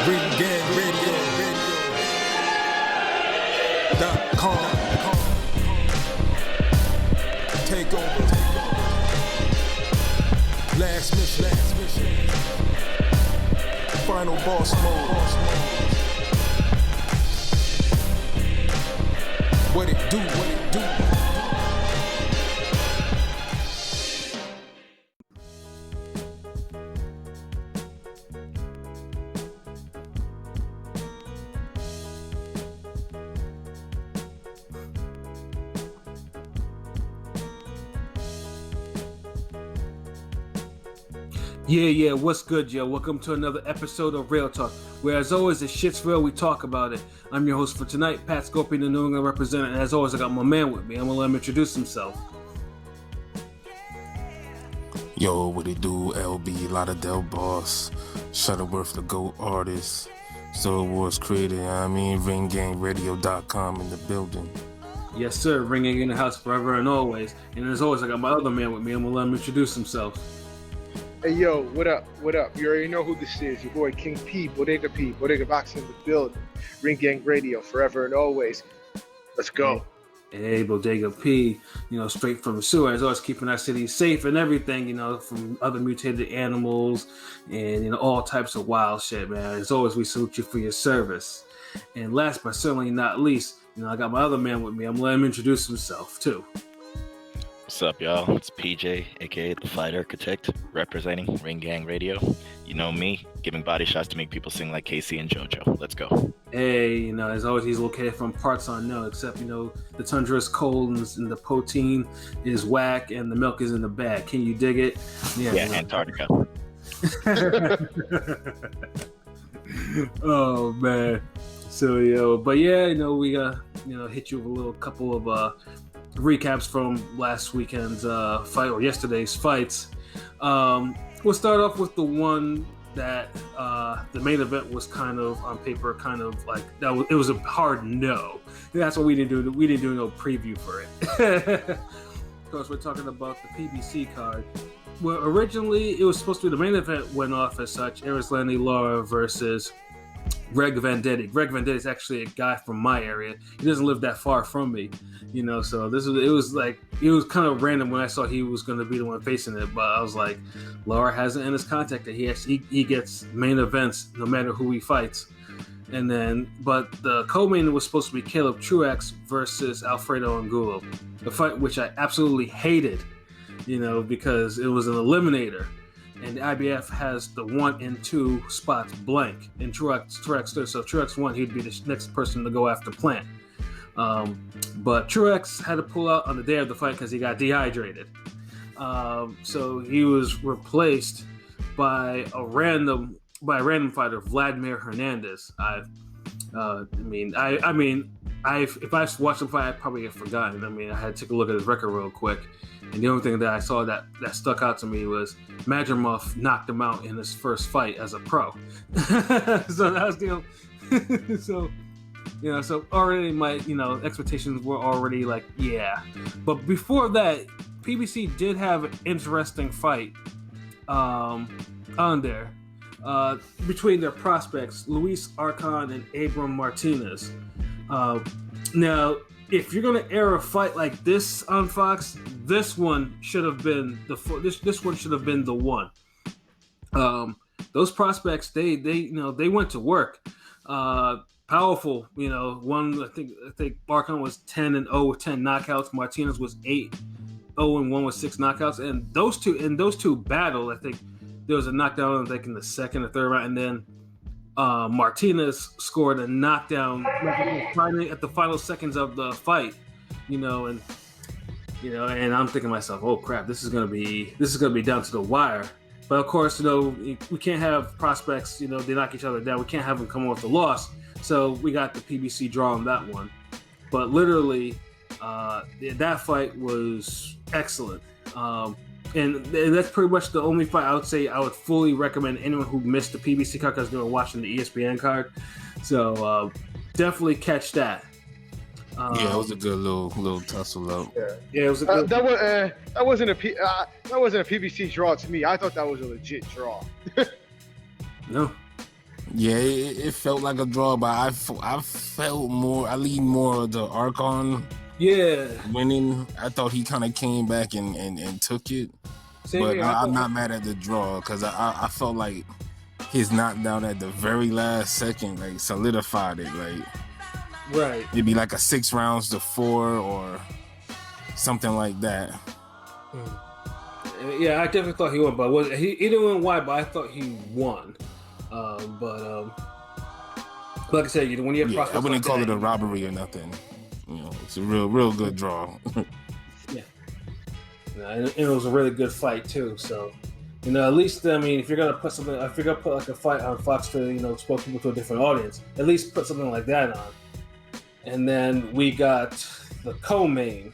RingGangRadio.com. Take over. Last mission. Final boss mode. What it do? Yeah, what's good, yo? Welcome to another episode of Real Talk, where as always, the shit's real, we talk about it. I'm your host for tonight, Pat Scorpion, the New England representative, and as always, I got my man with me. I'm gonna let him introduce himself. Yo, what it do? LB, Lauderdale boss, Shuttleworth, the GOAT artist, Star Wars creator, RingGangRadio.com in the building. Yes, sir, ringing in the house forever and always. And as always, I got my other man with me. I'm gonna let him introduce himself. Hey yo, what up? You already know who this is. Your boy King P, Bodega Box in the building. Ring Gang Radio, forever and always. Let's go. Hey, Bodega P, straight from the sewer, as always, keeping our city safe and everything, from other mutated animals and, all types of wild shit, man. As always, we salute you for your service. And last but certainly not least, I got my other man with me. I'm gonna let him introduce himself, too. What's up, y'all? It's PJ, aka the Flight Architect, representing Ring Gang Radio. You know me, giving body shots to make people sing like Casey and JoJo. Let's go. Hey, as always, he's located from parts unknown, except, the tundra is cold and the protein is whack and the milk is in the bag. Can you dig it? Yeah, Antarctica. Oh, man. So, but yeah, we hit you with a little couple of recaps from last weekend's fight or yesterday's fights. We'll start off with the one that the main event was kind of on paper, kind of like that. It was a hard no. That's what we didn't do. We didn't do no preview for it. Of course, we're talking about the PBC card. Well, originally it was supposed to be the main event went off as such. Erislandy Lara versus Greg Vendetti. Greg Vendetti is actually a guy from my area. He doesn't live that far from me, so it was kind of random when I saw he was going to be the one facing it, but I was like, Lara has it in his contact that he gets main events no matter who he fights. And then, but the co-main was supposed to be Caleb Truax versus Alfredo Angulo, the fight which I absolutely hated, because it was an eliminator. And the IBF has the 1 and 2 spots blank. And Truax stood. So if Truax won, he'd be the next person to go after Plant. But Truax had to pull out on the day of the fight because he got dehydrated. So he was replaced by a random fighter, Vladimir Hernandez. If I watched him fight, I'd probably have forgotten. I had to take a look at his record real quick. And the only thing that I saw that stuck out to me was Madrimov knocked him out in his first fight as a pro. So that was so already my expectations were already like, yeah. But before that, PBC did have an interesting fight on there between their prospects, Luis Arcon and Abram Martinez. Now, if you're gonna air a fight like this on Fox, this one should have been this one should have been the one. Those prospects, they went to work. Powerful, one I think Arcon was 10-0 with 10 knockouts. Martinez was 8-0-1 with 6 knockouts, and those two battled. I think there was a knockdown in the second or third round, and then Martinez scored a knockdown at the final seconds of the fight, and I'm thinking to myself, oh crap, this is gonna be down to the wire. But of course, we can't have prospects, they knock each other down. We can't have them come off the loss. So we got the PBC draw on that one. But literally, that fight was excellent. And that's pretty much the only fight I would say I would fully recommend anyone who missed the PBC card because they were watching the ESPN card. So definitely catch that. Yeah, it was a good little tussle out. Yeah, it was a good. That wasn't a PBC draw to me. I thought that was a legit draw. No, Yeah, it felt like a draw, but I felt more. I lean more of the Archon winning. I thought he kind of came back and took it. Same But here. I'm not mad at the draw because I felt like his knockdown at the very last second like solidified it. Like right, it'd be like a 6 rounds to 4 or something like that. Yeah, I definitely thought he won, but he didn't win wide, but I thought he won. Like I said, when you have prospects, I wouldn't like call that, it a robbery or nothing. It's a real good draw. Yeah, and it was a really good fight too. So, at least I mean, if you're gonna put something, if you're gonna put like a fight on Fox to expose people to a different audience, at least put something like that on. And then we got the co-main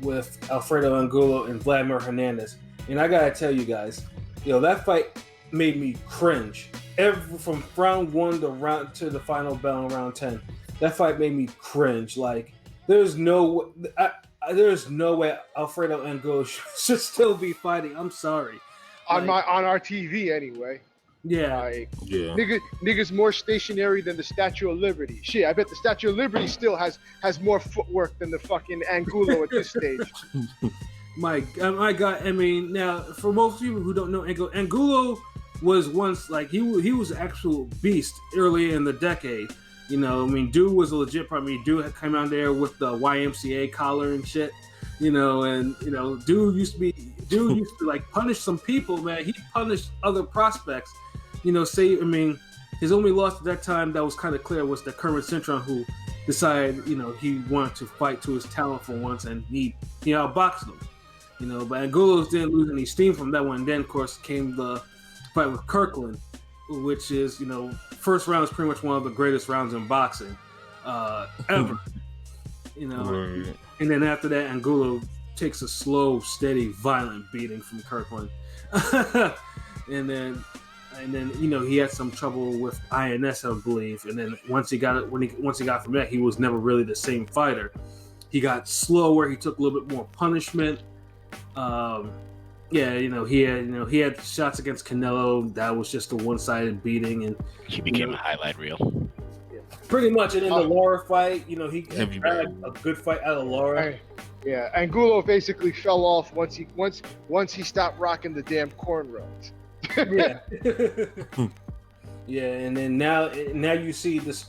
with Alfredo Angulo and Vladimir Hernandez. And I gotta tell you guys, that fight made me cringe. From round 1 to the final bell in round 10, that fight made me cringe. Like there's no way Alfredo Angulo should still be fighting. I'm sorry. On our TV anyway. Yeah. Like, niggas more stationary than the Statue of Liberty. Shit, I bet the Statue of Liberty still has more footwork than the fucking Angulo at this stage. My God, I mean, now for most people who don't know Angulo was once like he was an actual beast early in the decade. I mean, dude was a legit part. I mean, dude had come out there with the YMCA collar and shit. Dude used to like punish some people, man. He punished other prospects. His only loss at that time that was kind of clear was the Kermit Cintron, who decided, he wanted to fight to his talent for once, and he outboxed him. But Angulo didn't lose any steam from that one. And then, of course, came the fight with Kirkland, which is, first round is pretty much one of the greatest rounds in boxing ever. Right. And then after that, Angulo takes a slow, steady, violent beating from Kirkland. and then he had some trouble with INS, I believe. And then once he got from that, he was never really the same fighter. He got slower. He took a little bit more punishment. He had shots against Canelo. That was just a one-sided beating, and he became a highlight reel. Pretty much. And in the Lara fight, he grabbed a good fight out of Lara. Yeah, Angulo basically fell off once he stopped rocking the damn cornrows. Yeah. Yeah, and then now you see this.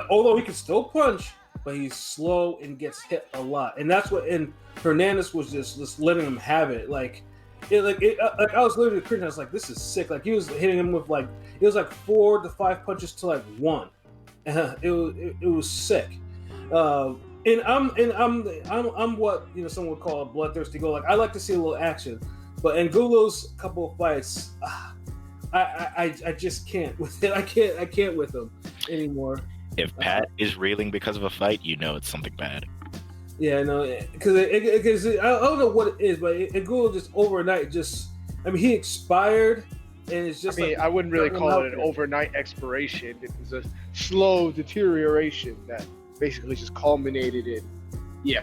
Although he can still punch, but he's slow and gets hit a lot, and that's what. And Hernandez was just letting him have it. Like I was literally cringing. I was like, "This is sick!" Like he was hitting him with it was like 4 to 5 punches to like 1. It was sick. And I'm what someone would call a bloodthirsty goal. Like I like to see a little action, but Angulo's couple of fights, I just can't with it. I can't with him anymore. If Pat is reeling because of a fight, it's something bad. Yeah, no, because I don't know what it is, but Angulo just overnight he expired. And it's just I wouldn't really call it an overnight expiration. It was a slow deterioration that basically just culminated in, yeah.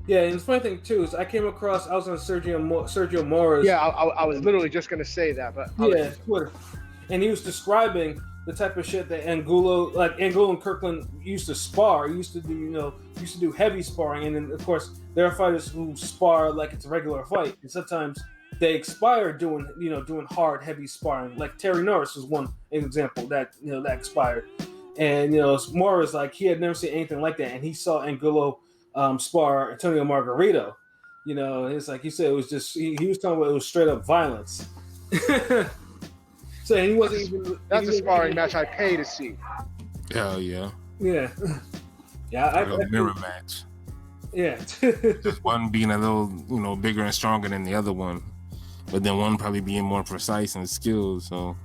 Yeah, and the funny thing too is I was on Sergio Mora's. Yeah, I was literally just gonna say that, but Twitter, and he was describing the type of shit that Angulo and Kirkland used to spar. He used to do heavy sparring, and then of course there are fighters who spar like it's a regular fight, and sometimes they expire doing hard, heavy sparring. Like Terry Norris was one example that expired. And Morris, like he had never seen anything like that, and he saw Angulo spar Antonio Margarito. It's like he said it was just he was talking about it was straight up violence. So he wasn't even. That's a sparring match I pay to see. Hell yeah. Yeah. Yeah. A mirror match. Yeah. Just one being a little bigger and stronger than the other one, but then one probably being more precise and skilled. So.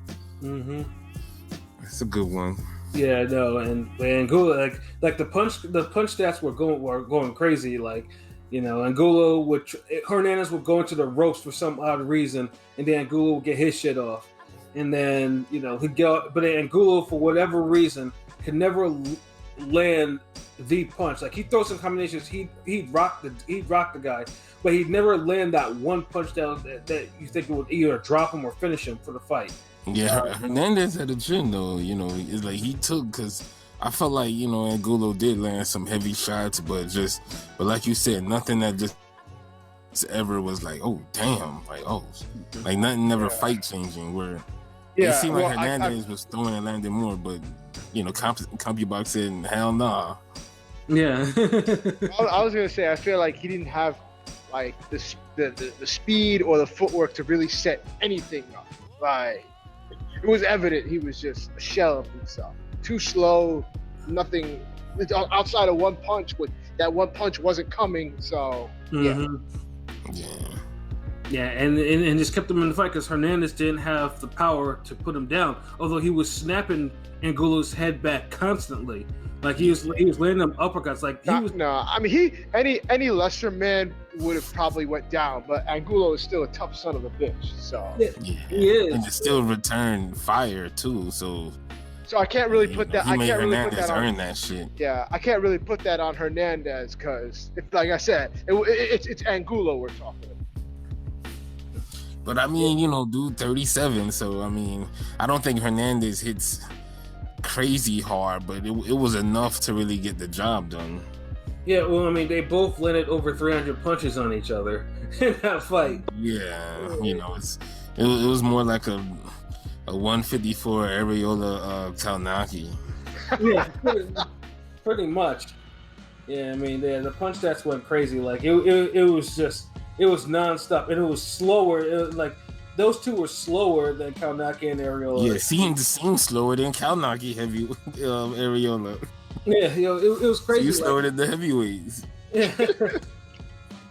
It's a good one. Yeah, no, and Angulo like the punch stats were going crazy. Like, Angulo Hernandez would go into the ropes for some odd reason, and then Angulo would get his shit off, and then he'd go, but Angulo for whatever reason could never land the punch. Like he'd throw some combinations, he'd rock the guy, but he'd never land that one punch down that you think it would either drop him or finish him for the fight. Yeah, Hernandez had a chin though. You know, it's like he took because I felt like Angulo did land some heavy shots, but like you said, nothing that just ever was like, oh damn, like nothing never fight changing. Where it seemed like Hernandez was throwing and landing more, but CompuBox said hell nah. Yeah, I was gonna say I feel like he didn't have like the speed or the footwork to really set anything up. Like it was evident he was just a shell of himself. Too slow, nothing outside of one punch. That one punch wasn't coming, so yeah, and just kept him in the fight because Hernandez didn't have the power to put him down. Although he was snapping Angulo's head back constantly, like he was landing them uppercuts. Like I mean, any lesser man would have probably went down, but Angulo is still a tough son of a bitch. So he is, and to still return fire too. So I can't really put that. I can't really put that on that shit. Yeah, I can't really put that on Hernandez because, like I said, it's Angulo we're talking about. But I mean, dude, 37. So I mean, I don't think Hernandez hits crazy hard, but it was enough to really get the job done. Yeah, well, I mean, they both landed over 300 punches on each other in that fight. Yeah, it was more like a 154 Areola Talnaki. Yeah, pretty much. Yeah, I mean, the punch stats went crazy. Like it was nonstop, and it was slower. It was like those two were slower than Talnaki and Areola. Yeah, it seemed slower than Talnaki heavy Areola. Yeah, it was crazy. So you slower than the heavyweights. Yeah.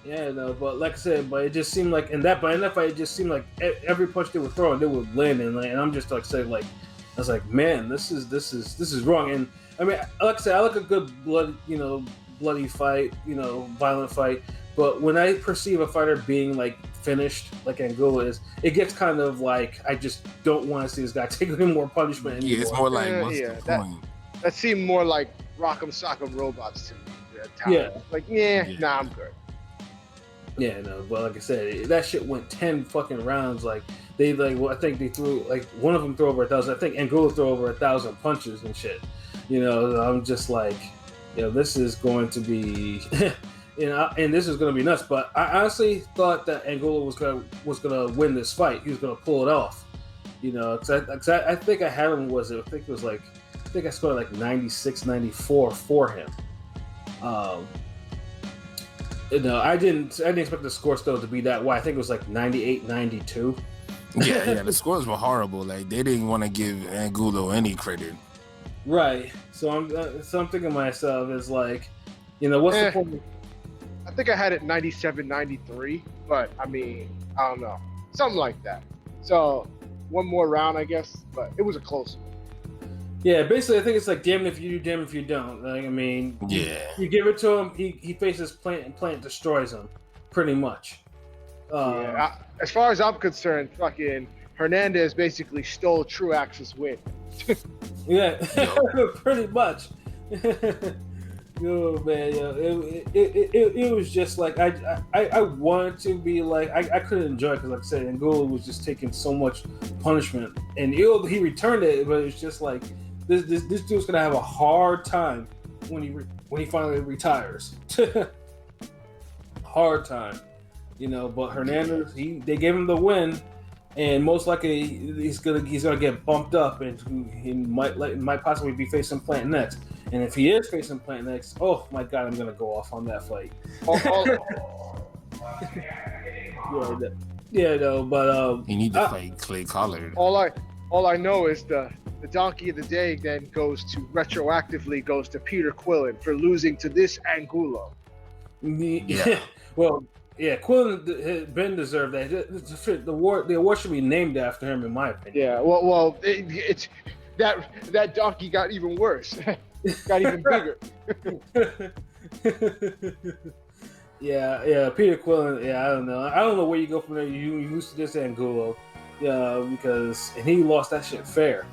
Yeah, no, but like I said, but it just seemed like in that fight, it just seemed like every punch they were throwing, they would land, and I'm just like saying, like, I was like, man, this is wrong. And I mean, like I said, I like a good bloody fight, violent fight. But when I perceive a fighter being like finished, like Angulo is, it gets kind of like I just don't want to see this guy take any more punishment anymore. Yeah, it's more like what's the point? That seemed more like Rock'em Sock'em Robots to me. Yeah, like nah, I'm good. Yeah, no, but like I said, that shit went 10 fucking rounds. Like I think they threw like one of them threw over 1,000. I think Angulo threw over 1,000 punches and shit. I'm just like, this is going to be, and this is going to be nuts. But I honestly thought that Angulo was gonna win this fight. He was gonna pull it off. Because I think I had him. I think I scored like 96, 94 for him. I didn't expect the score still to be that wide. I think it was like 98, 92. Yeah, the scores were horrible. Like they didn't want to give Angulo any credit. Right. So I'm thinking to myself is like, what's the point? I think I had it 97, 93, but I mean, I don't know, something like that. So one more round, I guess, but it was a close one. Yeah, basically, I think it's like damn if you do, damn if you don't. Like, I mean, you give it to him, he faces Plant, and Plant destroys him, pretty much. As far as I'm concerned, fucking Hernandez basically stole Truax's win. Yeah, pretty much. Oh man, it was just like I wanted to be like I couldn't enjoy it because like I said, Angulo was just taking so much punishment, and he returned it, but it's just like this dude's gonna have a hard time when he finally retires. Hard time, But Hernandez, they gave him the win, and most likely he's gonna get bumped up, and he might possibly be facing Plant next. And if he is facing Plant next, oh my god, I'm gonna go off on that fight. But you need to fight Clay Collard. All I know is the donkey of the day then retroactively goes to Peter Quillen for losing to this Angulo. Yeah. Well, yeah, Quillen Ben deserved that. The award should be named after him, in my opinion. Yeah. Well, it's that donkey got even worse. Got even bigger. Yeah, Peter Quillen. Yeah, I don't know where you go from there. You lose to this Angulo, because he lost that shit fair.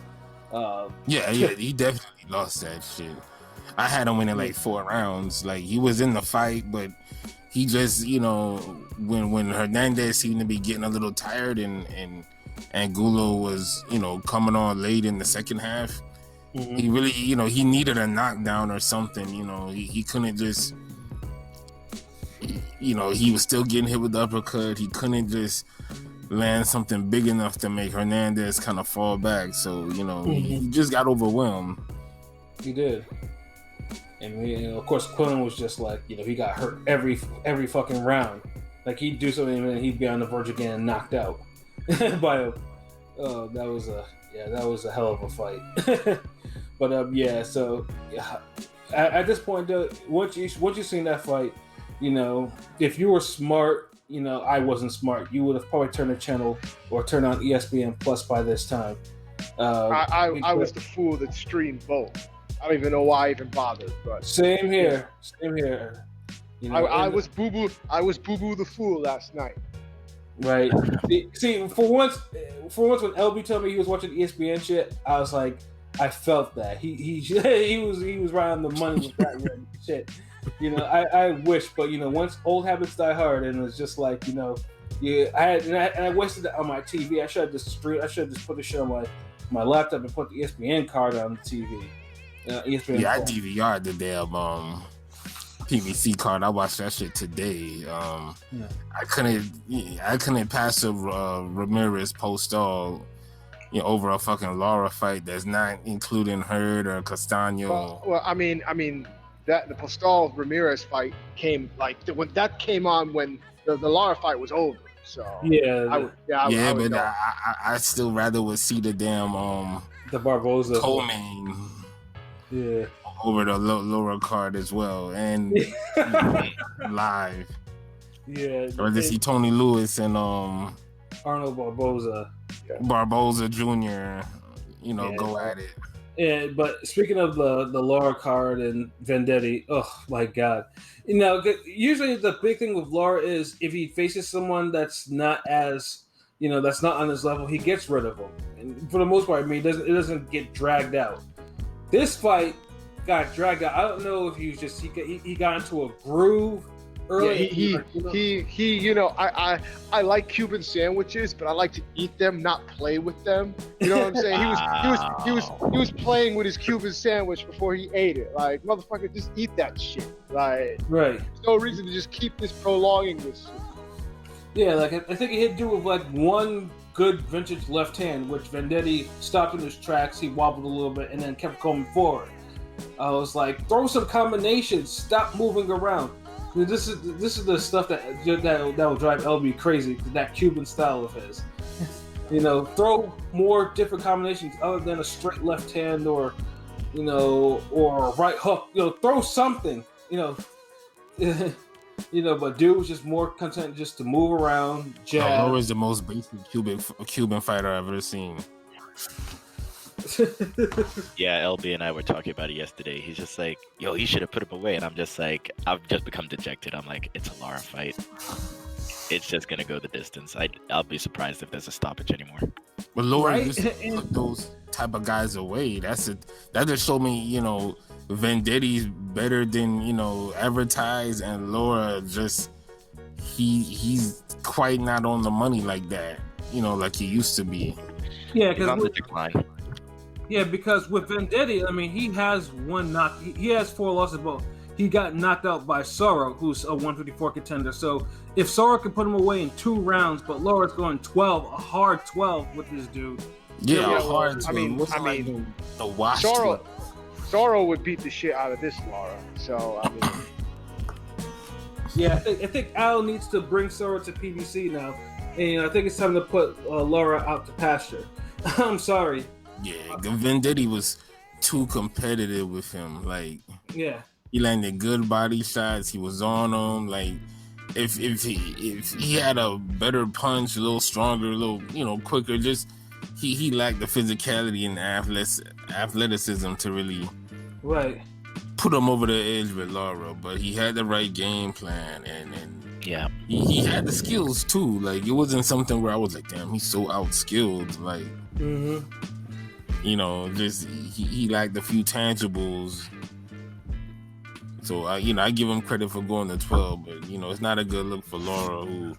Yeah, he definitely lost that shit. I had him winning like 4 rounds. Like he was in the fight, but he just, when Hernandez seemed to be getting a little tired and Angulo was, coming on late in the second half, he really, he needed a knockdown or something. He couldn't just, he was still getting hit with the uppercut. He couldn't just land something big enough to make Hernandez kind of fall back. So, he just got overwhelmed. He did. And of course, Quillen was just like, he got hurt every fucking round. Like he'd do something and he'd be on the verge of getting knocked out by a. That was a hell of a fight. But so at this point, though, once you seen that fight, if you were smart, I wasn't smart. You would have probably turned the channel or turned on ESPN Plus by this time. I was the fool that streamed both. I don't even know why I even bothered. But same here. I was boo boo the fool last night. Right. See, for once when LB told me he was watching ESPN shit, I was like, I felt that he was right on the money with that shit. I wish, but once old habits die hard, and it's just like I wasted it on my TV. I should have just put the shit on my laptop and put the ESPN card on the TV. ESPN. Yeah, I DVR'd the damn PVC card. I watched that shit today. I couldn't pass a Ramirez Postal over a fucking Lara fight that's not including Hurd or Castaño. Well, I mean that the Postal Ramirez fight came when that came on when the Lara fight was over. So I still rather would see the damn the Barboza co-main over the lower card as well and live. Yeah, or to see Tony Lewis and Arnold Barboza Jr. Go at it. Yeah, but speaking of the Lara card and Vendetti, oh my god, usually the big thing with Lara is if he faces someone that's not as that's not on his level, he gets rid of them. And for the most part, it doesn't get dragged out. This fight got dragged out. I don't know if he got into a groove early. Yeah, I like Cuban sandwiches, but I like to eat them, not play with them. You know what I'm saying? He was playing with his Cuban sandwich before he ate it. Like, motherfucker, just eat that shit. Like, right. There's no reason to just keep prolonging this shit. Yeah, like I think it had to do with like one good vintage left hand, which Vendetti stopped in his tracks. He wobbled a little bit and then kept going forward. I was like, throw some combinations. Stop moving around. This is the stuff that will drive LB crazy. That Cuban style of his. Throw more different combinations other than a straight left hand or a right hook. Throw something. But dude was just more content just to move around, jab. Laura's the most basic Cuban fighter I've ever seen. Yeah, LB and I were talking about it yesterday. He's just like, yo, he should have put him away. And I'm just like, I've just become dejected. I'm like, it's a Lara fight. It's just going to go the distance. I'll be surprised if there's a stoppage anymore. But Lara used to put those type of guys away. That just showed me, Vendetti's better than, advertised, and Lara just, he's quite not on the money like that, like he used to be. Yeah, he's on the decline. Yeah, because with Vendetti, I mean, he has he has 4 losses, but he got knocked out by Soro, who's a 154 contender. So if Soro can put him away in 2 rounds, but Lara's going 12, a hard 12 with this dude. Yeah, a hard 12. I mean, the wash Soro would beat the shit out of this Lara. So, I mean. Yeah, I think Al needs to bring Soro to PBC now. And I think it's time to put Lara out to pasture. I'm sorry. Yeah, Vendetti was too competitive with him. Like, yeah, he landed good body shots. He was on them. Like, if he had a better punch, a little stronger, a little quicker, just he lacked the physicality and athleticism to really put him over the edge with Lara. But he had the right game plan and yeah, he had the skills too. Like, it wasn't something where I was like, damn, he's so outskilled. Like. Mm-hmm. Just he lacked a few tangibles, So I give him credit for going to 12, but it's not a good look for Lara. Who,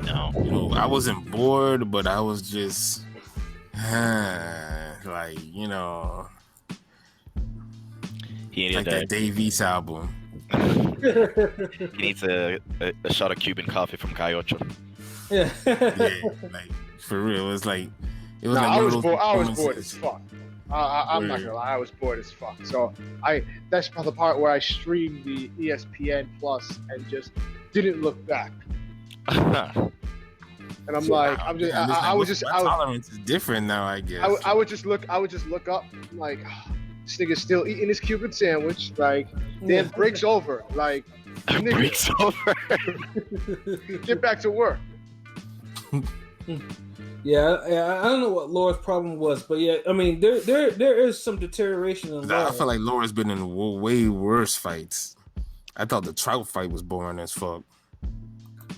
No. I wasn't bored, but I was just like, He needed like that Dave East album. He needs a shot of Cuban coffee from Cayocho. Yeah. Yeah, like for real. It was like I was one of bored. those I was bored performances. as fuck. I'm not gonna lie, I was bored as fuck. So that's the part where I streamed the ESPN Plus and just didn't look back. And I'm like, I'm just, I was just, my I was, tolerance is different now, I guess. I would just look up, like, this nigga's still eating his Cuban sandwich, like, then breaks over, like, nigga, Breaks over. get back to work. Yeah, I don't know what Laura's problem was, but yeah, I mean, there is some deterioration in Lara. I feel like Laura's been in way worse fights. I thought the Trout fight was boring as fuck.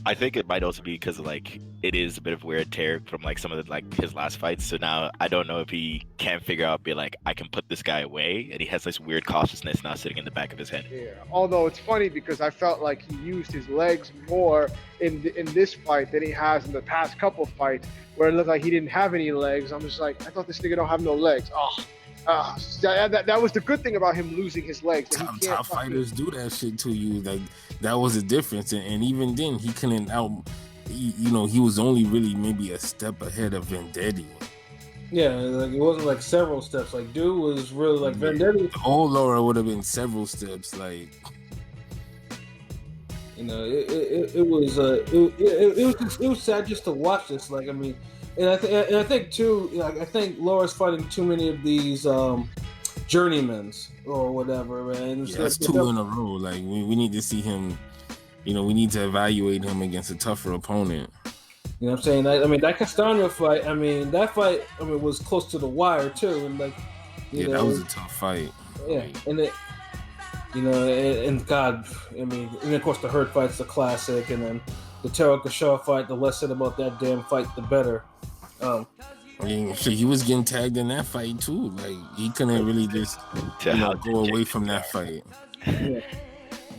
I think it might also be because like it is a bit of wear and tear from like some of the, like his last fights. So now I don't know if he can figure out, be like, I can put this guy away, and he has this weird cautiousness now sitting in the back of his head. Yeah. Although it's funny because I felt like he used his legs more in this fight than he has in the past couple fights, where it looked like he didn't have any legs. I'm just like, I thought this nigga don't have no legs. That was the good thing about him losing his legs. That he Top fighters do that shit to you. Like that was the difference, and even then he couldn't he was only really maybe a step ahead of Vendetti. Yeah, like it wasn't like several steps. Like dude was really like Vendetti. The old Lara would have been several steps. Like it was sad just to watch this. Like I mean, and I think too. Like I think Laura's fighting too many of these journeymans or whatever, man. Yeah, that's two in a row. Like we need to see him. We need to evaluate him against a tougher opponent. You know what I'm saying? I mean, that Castano fight. I mean, that fight. I mean, was close to the wire too, and like, that was a tough fight. Yeah, and it. And God, I mean, and of course the Hurt fight's the classic, and then the Terrell Kashaw fight. The less said about that damn fight, the better. I mean, shit, he was getting tagged in that fight too. Like he couldn't really just go away from that fight. Yeah.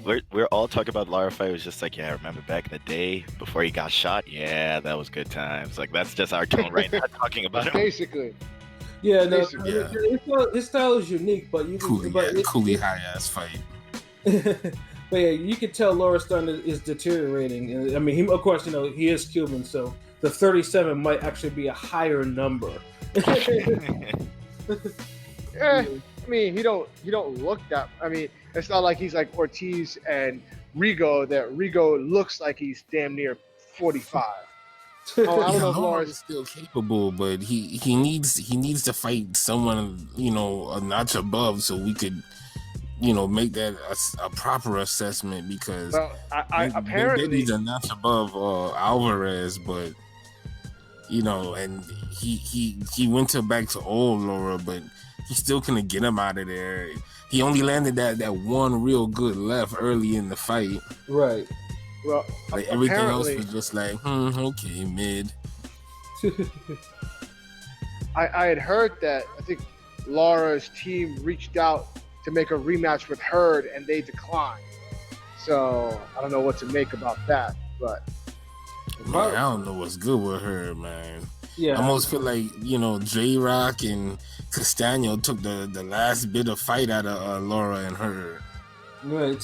We're all talking about Lara fight. It was just like, yeah, I remember back in the day before he got shot. Yeah, that was good times. Like that's just our tone right now, talking about him. Basically. Yeah, no, Basically. his style is unique, but you can, Cooley high ass fight. But yeah, you can tell Laura's starting is deteriorating. And I mean, of course, he is Cuban, so the 37 might actually be a higher number. I mean, he don't look that. I mean, it's not like he's like Ortiz and Rigo. That Rigo looks like he's damn near 45. I don't know if Laura's still capable, but he needs to fight someone a notch above so we could make that a proper assessment, because apparently he's a notch above Alvarez, but and he went back to old Lara, but he still couldn't get him out of there. He only landed that one real good left early in the fight. Right. Well, like everything else was just like, okay, mid. I had heard that I think Lara's team reached out to make a rematch with Hurd and they declined. So I don't know what to make about that, but man, I don't know what's good with her, man. Yeah, I almost feel like J-Rock and Castano took the last bit of fight out of Lara and Hurd. Right.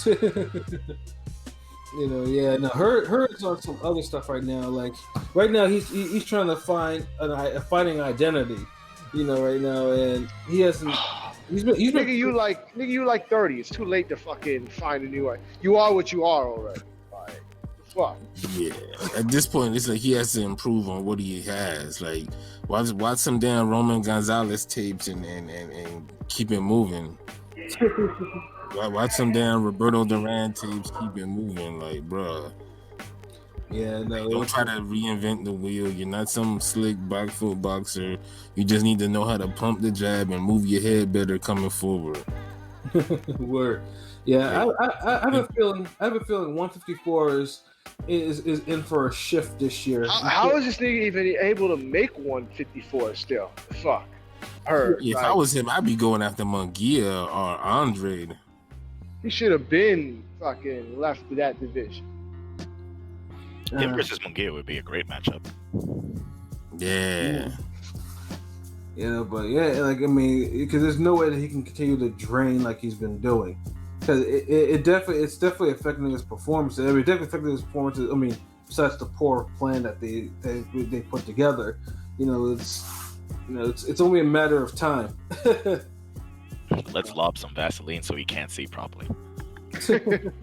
Hurd's on some other stuff right now. Like right now, he's trying to find a fighting identity. Right now, and he hasn't. Nigga, you like 30. It's too late to fucking find a new one. You are what you are already. Like, fuck. Yeah. At this point, it's like he has to improve on what he has. Like, watch some damn Roman Gonzalez tapes and keep it moving. Watch some damn Roberto Duran tapes, keep it moving. Like, bruh. Yeah, no. Don't try to reinvent the wheel. You're not some slick back foot boxer. You just need to know how to pump the jab and move your head better coming forward. Word. Yeah, I have a feeling 154 is in for a shift this year. How is this nigga even able to make 154 still? Fuck. Hurt. If I was him, I'd be going after Munguia or Andrade. He should have been fucking left to that division. Him versus Munguia would be a great matchup. Yeah. But like I mean, because there's no way that he can continue to drain like he's been doing, because it's definitely affecting his performance. I mean, definitely affecting his performances. I mean, besides the poor plan that they put together, it's only a matter of time. Let's lob some Vaseline so he can't see properly. Damn.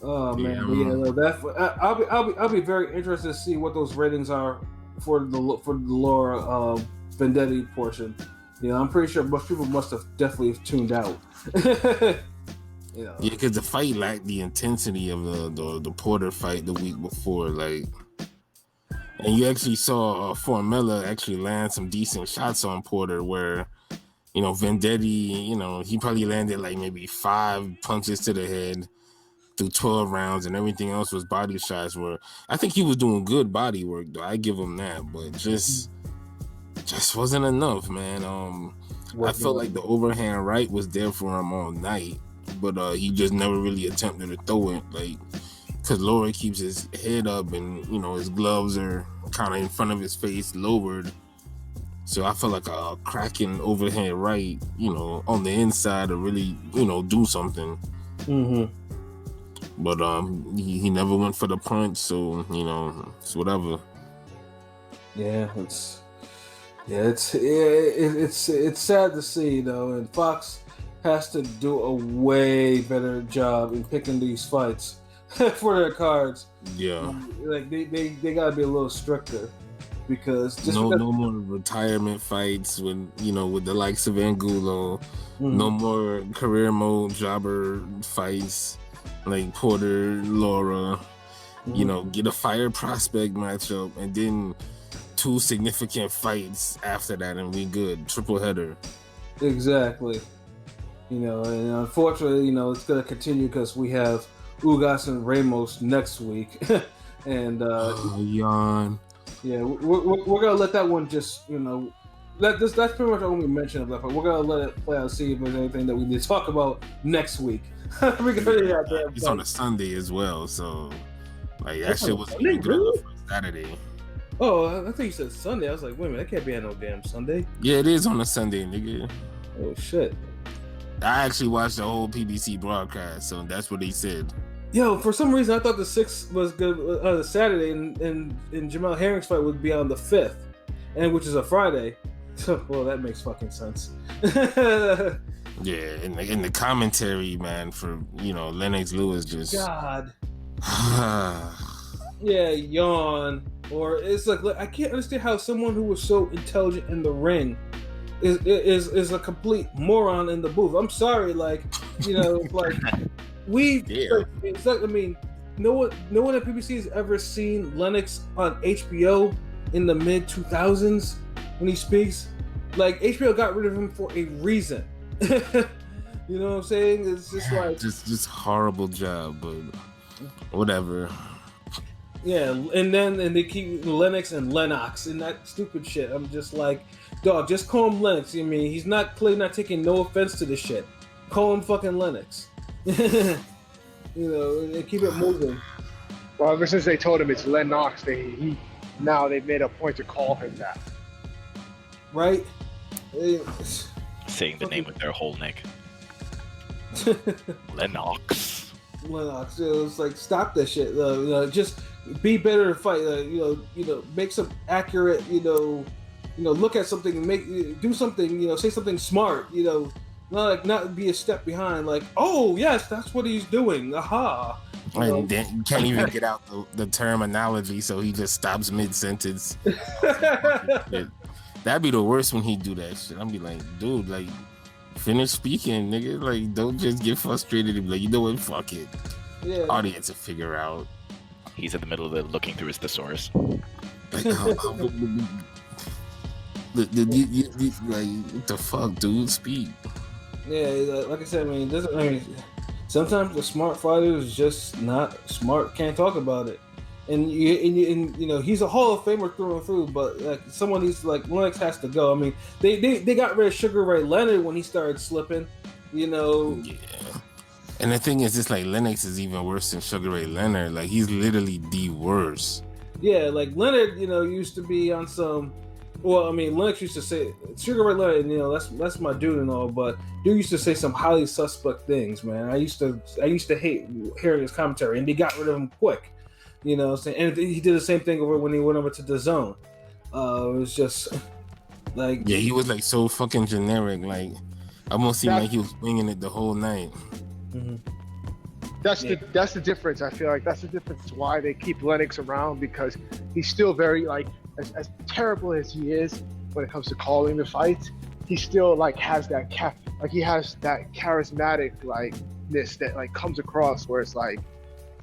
Oh man, I'll be very interested to see what those ratings are for the Lara Vendetti portion. I'm pretty sure most people must have definitely tuned out. Yeah, because the fight lacked the intensity of the Porter fight the week before, like, and you actually saw Formella actually land some decent shots on Porter, where Vendetti, he probably landed like maybe 5 punches to the head through 12 rounds, and everything else was body shots. Where I think he was doing good body work, though. I give him that, but just wasn't enough, man. I felt like the overhand right was there for him all night, but he just never really attempted to throw it, like, because Lara keeps his head up and his gloves are kind of in front of his face, lowered. So I felt like a cracking overhand right, on the inside to really, do something. Mm-hmm. But he never went for the punch, so it's whatever. It's sad to see though, and Fox has to do a way better job in picking these fights for their cards. Yeah, like they gotta be a little stricter, because no more retirement fights with the likes of Angulo. Mm-hmm. No more career mode jobber fights like Porter, Lara. Mm-hmm. Get a fire prospect matchup and then 2 significant fights after that, and we good. Triple header. Exactly. And unfortunately, it's gonna continue because we have Ugas and Ramos next week, and yawn. Yeah, we're gonna let that one just that's pretty much all we mentioned of that. But we're gonna let it play out, see if there's anything that we need to talk about next week. It's on a Sunday as well, so like that shit was really good for Saturday. Oh, I think you said Sunday. I was like, wait a minute, that can't be on no damn Sunday. Yeah, it is on a Sunday, nigga. Oh shit. I actually watched the whole PBC broadcast, so that's what they said. Yo, for some reason I thought the 6th was good on the Saturday, and Jamel Herring's fight would be on the 5th, and which is a Friday. So, well, that makes fucking sense. Yeah, and the commentary, man, for Lennox Lewis just God. Yeah, yawn. Or it's like I can't understand how someone who was so intelligent in the ring is a complete moron in the booth. I'm sorry, like like it's like, I mean, no one at PBC has ever seen Lennox on HBO in the mid 2000s when he speaks. Like, HBO got rid of him for a reason. You know what I'm saying? It's just like just horrible job, but whatever. Yeah, and they keep Lennox and Lennox and that stupid shit. I'm just like, dog, just call him Lennox. I mean, he's not taking no offense to this shit. Call him fucking Lennox. And keep it moving. Well, ever since they told him it's Lennox, they've made a point to call him that. Right? Saying the name with their whole neck. Lennox. Lennox. It's like, stop that shit. Just be better to fight. Make some accurate. Look at something and do something. Say something smart. Not be a step behind. Like, oh yes, that's what he's doing. Aha. And then you can't even get out the term analogy, so he just stops mid sentence. That'd be the worst when he do that shit. I'd be like, dude, like, finish speaking, nigga. Like, don't just get frustrated and be like, you know what, fuck it. Yeah. Audience will figure out. He's in the middle of it looking through his thesaurus. Like, what the fuck, dude? Speak. Yeah, like I said, I mean, sometimes the smart fighter is just not smart. Can't talk about it. And he's a Hall of Famer through and through. But like, someone needs, like, Lennox has to go. I mean, they got rid of Sugar Ray Leonard when he started slipping. You know. Yeah. And the thing is, it's like Lennox is even worse than Sugar Ray Leonard. Like he's literally the worst. Yeah, like Leonard, used to be on some. Well, I mean, Lennox used to say Sugar Ray Leonard, that's my dude and all, but dude used to say some highly suspect things, man. I used to hate hearing his commentary, and they got rid of him quick. You know what I'm saying? And he did the same thing when he went over to the Zone. It was just like, yeah, he was like so fucking generic. Like almost seemed like he was winging it the whole night. Mm-hmm. That's the difference. I feel like that's the difference why they keep Lennox around, because he's still very like as terrible as he is when it comes to calling the fights. He still like has that he has that charismatic likeness that like comes across, where it's like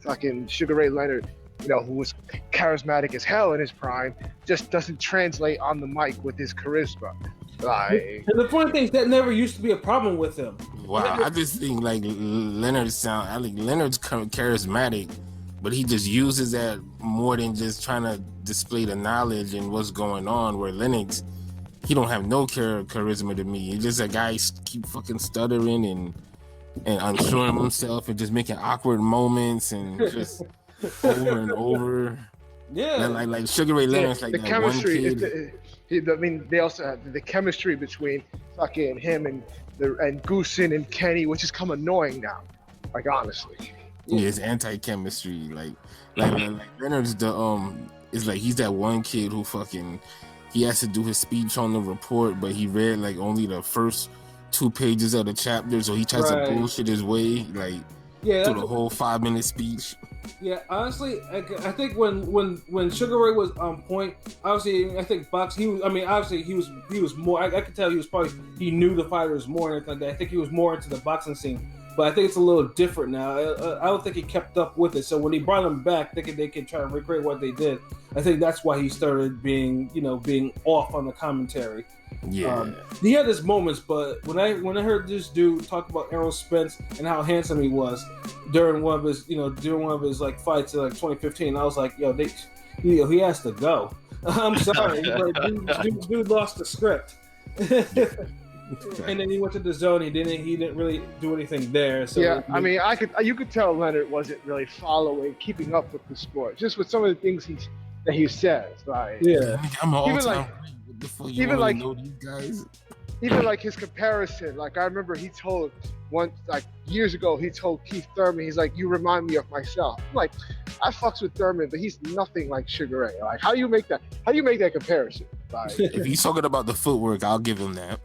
fucking Sugar Ray Leonard, who was charismatic as hell in his prime, just doesn't translate on the mic with his charisma. Like, and the funny thing is that never used to be a problem with him. Wow, I just think like Leonard's charismatic, but he just uses that more than just trying to display the knowledge and what's going on. Where Lennox, he don't have no charisma to me. He's just a guy keep fucking stuttering and unsure of himself and just making awkward moments and just over and over. Yeah, like Sugar Ray Leonard's like the that chemistry. one kid. They also have the chemistry between fucking him and Goosen and Kenny, which has come annoying now. Like honestly, yeah, it's anti-chemistry. Like Leonard's it's like he's that one kid who fucking he has to do his speech on the report, but he read like only the first 2 pages of the chapter, so he tries to bullshit his way through the whole 5-minute speech. Yeah, honestly, I think when Sugar Ray was on point, obviously, I think he was more. I could tell he knew the fighters more and everything like that. I think he was more into the boxing scene, but I think it's a little different now. I don't think he kept up with it. So when he brought him back, thinking they could try to recreate what they did, I think that's why he started being off on the commentary. Yeah, he had his moments, but when I heard this dude talk about Errol Spence and how handsome he was during one of his like fights in like 2015, I was like, he has to go. I'm sorry, but dude lost the script. And then he went to the Zone. He didn't really do anything there. So yeah, I mean, you could tell Leonard wasn't really keeping up with the sport, just with some of the things that he says. Like, yeah, I'm an even all-time. Even like know these guys? Even like his comparison, like I remember he told years ago, he told Keith Thurman, he's like, you remind me of myself. I'm like, I fucks with Thurman, but he's nothing like Sugar Ray. Like, how do you make that comparison? Like, if he's talking about the footwork, I'll give him that.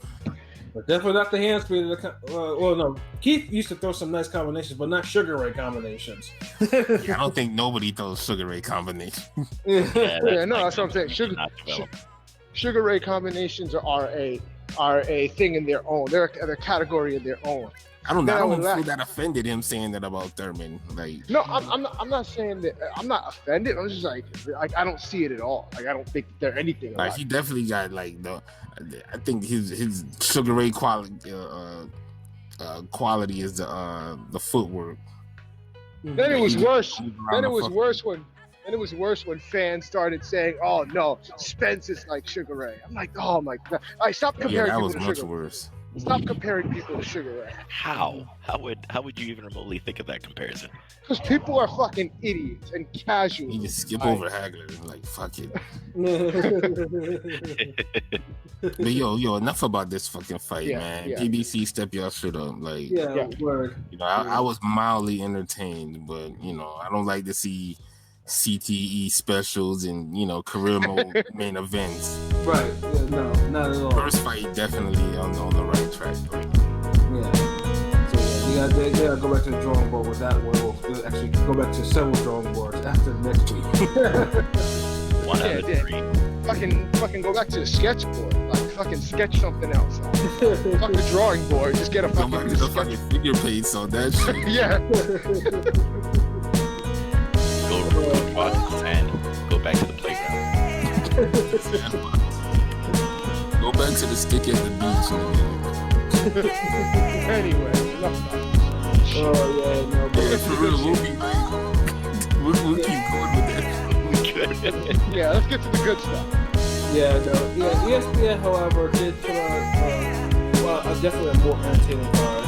But definitely not the hand speed. No. Keith used to throw some nice combinations, but not Sugar Ray combinations. Yeah, I don't think nobody throws Sugar Ray combinations. That's what I'm saying. Sugar Ray combinations are a thing in their own. They're a category in their own. I don't feel that offended him saying that about Thurman. Like, no, I'm not saying that. I'm not offended. I'm just like I don't see it at all. Like, I don't think that they're anything. Like, he definitely got like I think his Sugar Ray quality is the footwork. Then it was worse. Then it was worse when fans started saying, "Oh no, Spence is like Sugar Ray." I'm like, "Oh my god!" Stop comparing people to Sugar Ray. That was much worse. Stop comparing people to Sugar Ray. How would you even remotely think of that comparison? Because people are fucking idiots and casual. You just skip over Hagler, like fuck it. But yo, enough about this fucking fight, man. Yeah. PBC, step your shit up, like. Yeah. Word. I was mildly entertained, but I don't like to see CTE specials and career mode main events. Right. Yeah, no, not at all. First fight definitely on the right track. Yeah. So you gotta go back to the drawing board with that one. We'll actually go back to several drawing boards after next week. 1 out of 3. Fucking go back to the sketchboard. Like fucking sketch something else. Fuck the drawing board. Just get a fucking. Go back to the fucking figure paints on that shit. Yeah. Go back to the playground. Go back to the stick at the beach. Anyway, for real, we'll keep going with that. Yeah, let's get to the good stuff. ESPN, however, did put on definitely a more entertaining card.